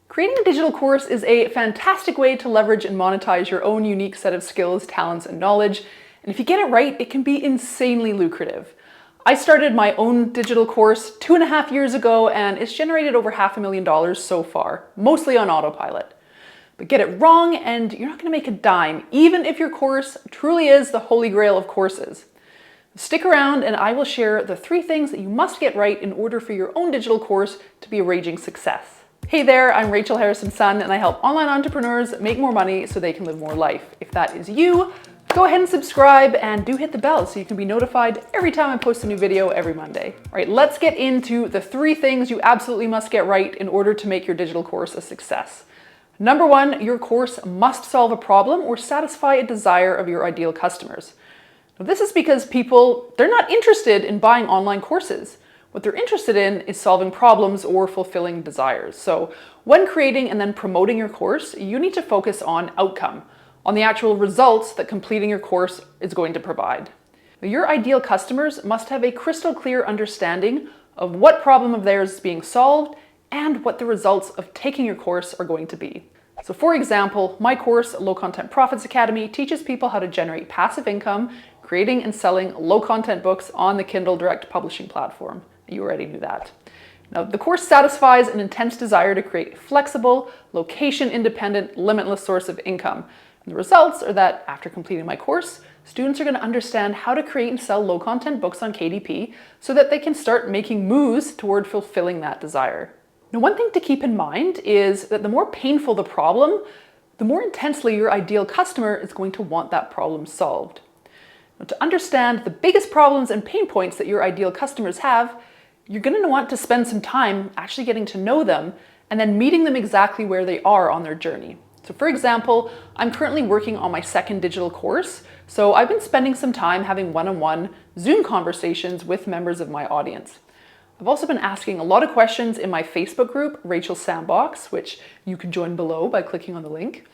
Creating a digital course is a fantastic way to leverage and monetize your own unique set of skills, talents, and knowledge. And if you get it right, it can be insanely lucrative. I started my own digital course 2.5 years ago, and it's generated over $500,000 so far, mostly on autopilot. But get it wrong and you're not going to make a dime, even if your course truly is the holy grail of courses. Stick around and I will share the 3 things that you must get right in order for your own digital course to be a raging success. Hey there, I'm Rachel Harrison-Sun and I help online entrepreneurs make more money so they can live more life. If that is you, go ahead and subscribe and do hit the bell so you can be notified every time I post a new video every Monday. All right, let's get into the 3 things you absolutely must get right in order to make your digital course a success. Number 1, your course must solve a problem or satisfy a desire of your ideal customers. Now, this is because people, they're not interested in buying online courses. What they're interested in is solving problems or fulfilling desires. So when creating and then promoting your course, you need to focus on outcome, on the actual results that completing your course is going to provide. Your ideal customers must have a crystal clear understanding of what problem of theirs is being solved and what the results of taking your course are going to be. So for example, my course, Low Content Profits Academy, teaches people how to generate passive income, creating and selling low content books on the Kindle Direct Publishing platform. You already knew that. Now, the course satisfies an intense desire to create a flexible, location-independent, limitless source of income. And the results are that after completing my course, students are going to understand how to create and sell low-content books on KDP so that they can start making moves toward fulfilling that desire. Now, one thing to keep in mind is that the more painful the problem, the more intensely your ideal customer is going to want that problem solved. Now, to understand the biggest problems and pain points that your ideal customers have, you're going to want to spend some time actually getting to know them and then meeting them exactly where they are on their journey. So for example, I'm currently working on my 2nd digital course, so I've been spending some time having one-on-one Zoom conversations with members of my audience. I've also been asking a lot of questions in my Facebook group, Rachel Sandbox, which you can join below by clicking on the link.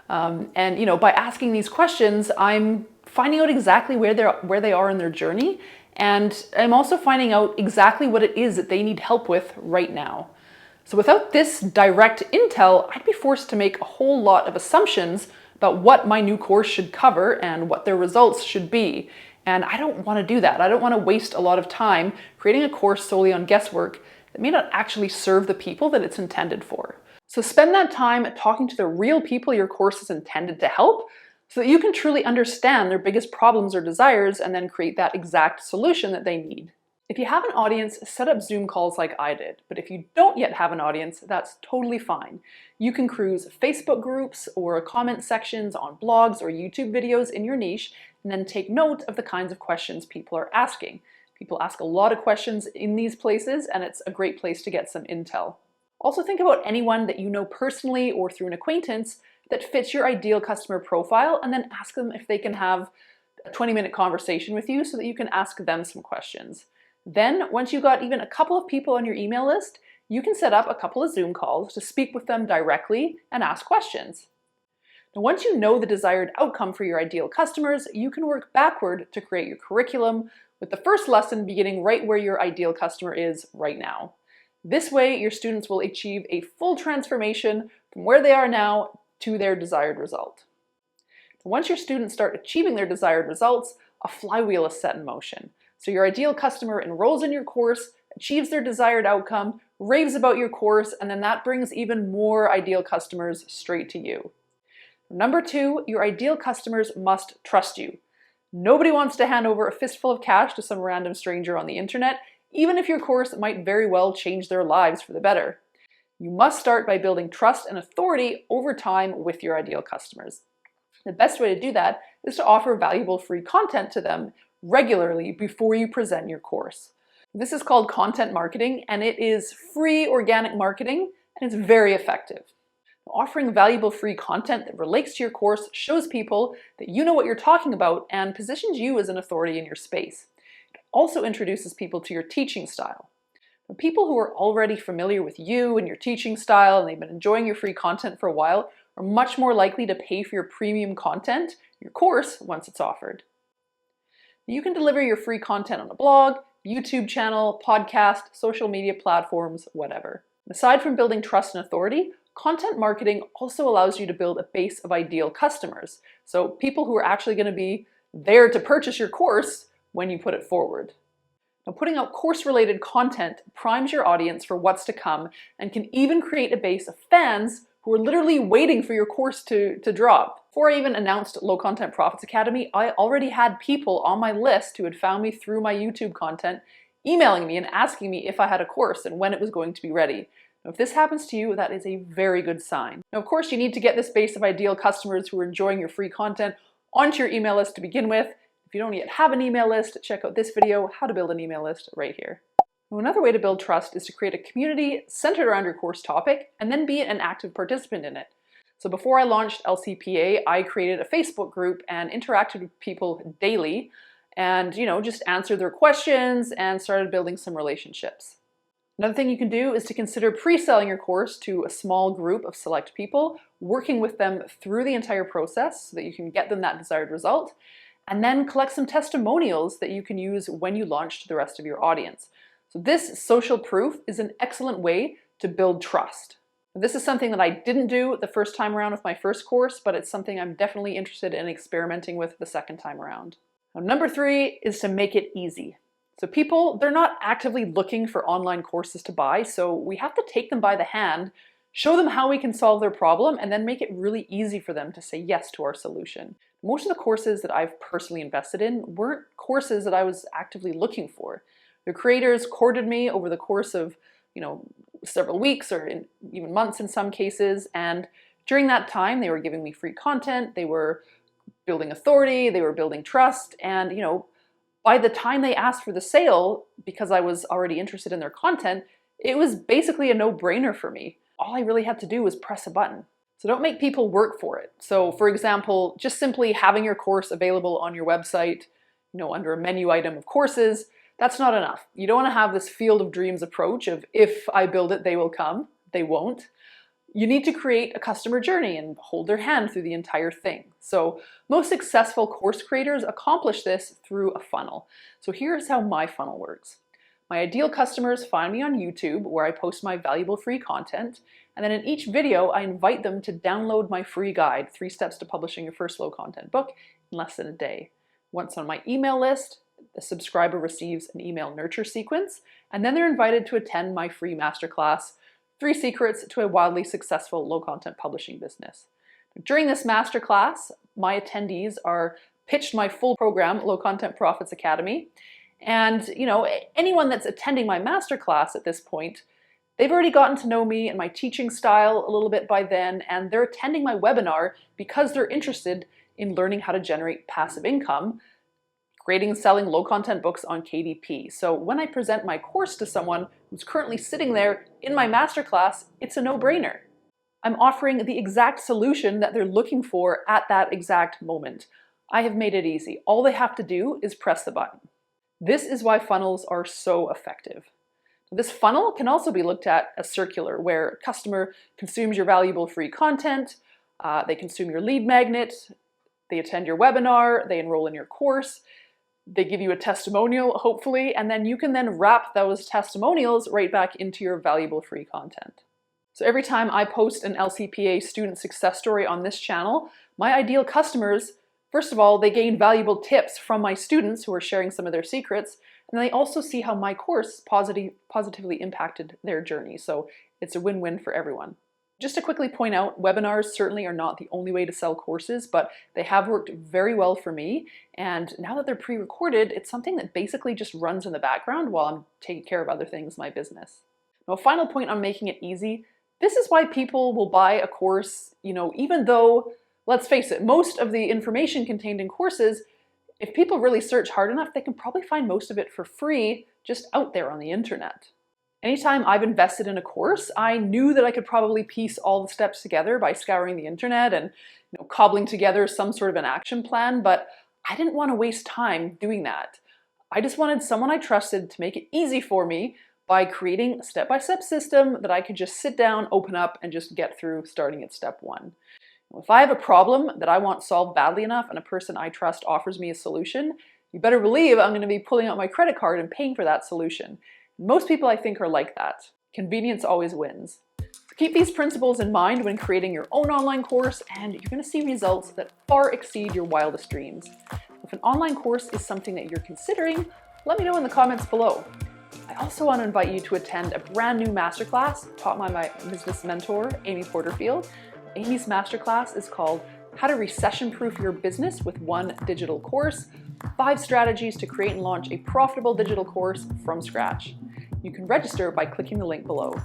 And by asking these questions, I'm finding out exactly where they are in their journey, and I'm also finding out exactly what it is that they need help with right now. So without this direct intel, I'd be forced to make a whole lot of assumptions about what my new course should cover and what their results should be. And I don't want to do that. I don't want to waste a lot of time creating a course solely on guesswork that may not actually serve the people that it's intended for. So spend that time talking to the real people your course is intended to help so that you can truly understand their biggest problems or desires and then create that exact solution that they need. If you have an audience, set up Zoom calls like I did. But if you don't yet have an audience, that's totally fine. You can cruise Facebook groups or comment sections on blogs or YouTube videos in your niche and then take note of the kinds of questions people are asking. People ask a lot of questions in these places and it's a great place to get some intel. Also think about anyone that you know personally or through an acquaintance that fits your ideal customer profile and then ask them if they can have a 20-minute conversation with you so that you can ask them some questions. Then, once you've got even a couple of people on your email list, you can set up a couple of Zoom calls to speak with them directly and ask questions. Now, once you know the desired outcome for your ideal customers, you can work backward to create your curriculum, with the first lesson beginning right where your ideal customer is right now. This way, your students will achieve a full transformation from where they are now to their desired result. Once your students start achieving their desired results, a flywheel is set in motion. So your ideal customer enrolls in your course, achieves their desired outcome, raves about your course, and then that brings even more ideal customers straight to you. Number 2, your ideal customers must trust you. Nobody wants to hand over a fistful of cash to some random stranger on the internet, even if your course might very well change their lives for the better. You must start by building trust and authority over time with your ideal customers. The best way to do that is to offer valuable free content to them regularly before you present your course. This is called content marketing, and it is free organic marketing, and it's very effective. Offering valuable free content that relates to your course shows people that you know what you're talking about and positions you as an authority in your space. It also introduces people to your teaching style. People who are already familiar with you and your teaching style and they've been enjoying your free content for a while are much more likely to pay for your premium content, your course, once it's offered. You can deliver your free content on a blog, YouTube channel, podcast, social media platforms, whatever. Aside from building trust and authority, content marketing also allows you to build a base of ideal customers. So people who are actually going to be there to purchase your course when you put it forward. Now, putting out course-related content primes your audience for what's to come and can even create a base of fans who are literally waiting for your course to drop. Before I even announced Low Content Profits Academy, I already had people on my list who had found me through my YouTube content emailing me and asking me if I had a course and when it was going to be ready. Now, if this happens to you, that is a very good sign. Now, of course, you need to get this base of ideal customers who are enjoying your free content onto your email list to begin with. If you don't yet have an email list, check out this video, how to build an email list, right here. Now, another way to build trust is to create a community centered around your course topic and then be an active participant in it. So before I launched LCPA, I created a Facebook group and interacted with people daily and, just answered their questions and started building some relationships. Another thing you can do is to consider pre-selling your course to a small group of select people, working with them through the entire process so that you can get them that desired result, and then collect some testimonials that you can use when you launch to the rest of your audience. So this social proof is an excellent way to build trust. This is something that I didn't do the first time around with my first course, but it's something I'm definitely interested in experimenting with the second time around. Now, number 3 is to make it easy. So people, they're not actively looking for online courses to buy, so we have to take them by the hand, show them how we can solve their problem, and then make it really easy for them to say yes to our solution. Most of the courses that I've personally invested in weren't courses that I was actively looking for. The creators courted me over the course of, several weeks or even months in some cases, and during that time they were giving me free content, they were building authority, they were building trust, and by the time they asked for the sale, because I was already interested in their content, it was basically a no-brainer for me. All I really had to do was press a button. So don't make people work for it. So for example, just simply having your course available on your website, under a menu item of courses, that's not enough. You don't want to have this field of dreams approach of if I build it, they will come. They won't. You need to create a customer journey and hold their hand through the entire thing. So most successful course creators accomplish this through a funnel. So here's how my funnel works. My ideal customers find me on YouTube, where I post my valuable free content, and then in each video I invite them to download my free guide, 3 Steps to Publishing Your First Low Content Book in Less Than a Day. Once on my email list, the subscriber receives an email nurture sequence, and then they're invited to attend my free masterclass, 3 Secrets to a Wildly Successful Low Content Publishing Business. During this masterclass, my attendees are pitched my full program, Low Content Profits Academy, and anyone that's attending my masterclass at this point, they've already gotten to know me and my teaching style a little bit by then, and they're attending my webinar because they're interested in learning how to generate passive income, creating and selling low content books on KDP. So when I present my course to someone who's currently sitting there in my masterclass, it's a no-brainer. I'm offering the exact solution that they're looking for at that exact moment. I have made it easy. All they have to do is press the button. This is why funnels are so effective. This funnel can also be looked at as circular, where a customer consumes your valuable free content, they consume your lead magnet, they attend your webinar, they enroll in your course, they give you a testimonial, hopefully, and then you can then wrap those testimonials right back into your valuable free content. So every time I post an LCPA student success story on this channel, my ideal customers, first of all, they gain valuable tips from my students who are sharing some of their secrets, and they also see how my course positively impacted their journey. So it's a win-win for everyone. Just to quickly point out, webinars certainly are not the only way to sell courses, but they have worked very well for me. And now that they're pre-recorded, it's something that basically just runs in the background while I'm taking care of other things in my business. Now, a final point on making it easy. This is why people will buy a course, even though, let's face it, most of the information contained in courses, if people really search hard enough, they can probably find most of it for free just out there on the internet. Anytime I've invested in a course, I knew that I could probably piece all the steps together by scouring the internet and cobbling together some sort of an action plan, but I didn't want to waste time doing that. I just wanted someone I trusted to make it easy for me by creating a step-by-step system that I could just sit down, open up, and just get through starting at step 1. If I have a problem that I want solved badly enough and a person I trust offers me a solution, you better believe I'm going to be pulling out my credit card and paying for that solution. Most people, I think, are like that. Convenience always wins. Keep these principles in mind when creating your own online course, and you're going to see results that far exceed your wildest dreams. If an online course is something that you're considering, let me know in the comments below. I also want to invite you to attend a brand new masterclass taught by my business mentor, Amy Porterfield. Amy's masterclass is called How to Recession-Proof Your Business with One Digital Course, 5 strategies to create and launch a profitable digital course from scratch. You can register by clicking the link below.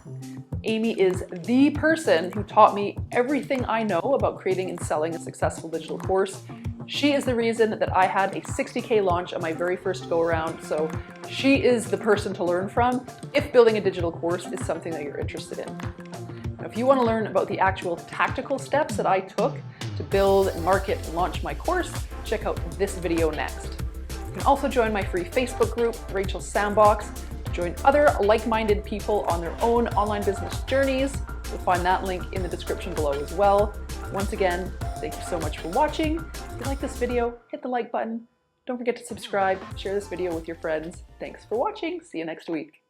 Amy is the person who taught me everything I know about creating and selling a successful digital course. She is the reason that I had a 60K launch on my very first go around, so she is the person to learn from if building a digital course is something that you're interested in. Now, if you want to learn about the actual tactical steps that I took to build, market, and launch my course, check out this video next. You can also join my free Facebook group, Rachel's Sandbox. Join other like-minded people on their own online business journeys. You'll find that link in the description below as well. Once again, thank you so much for watching. If you like this video, hit the like button. Don't forget to subscribe, share this video with your friends. Thanks for watching. See you next week.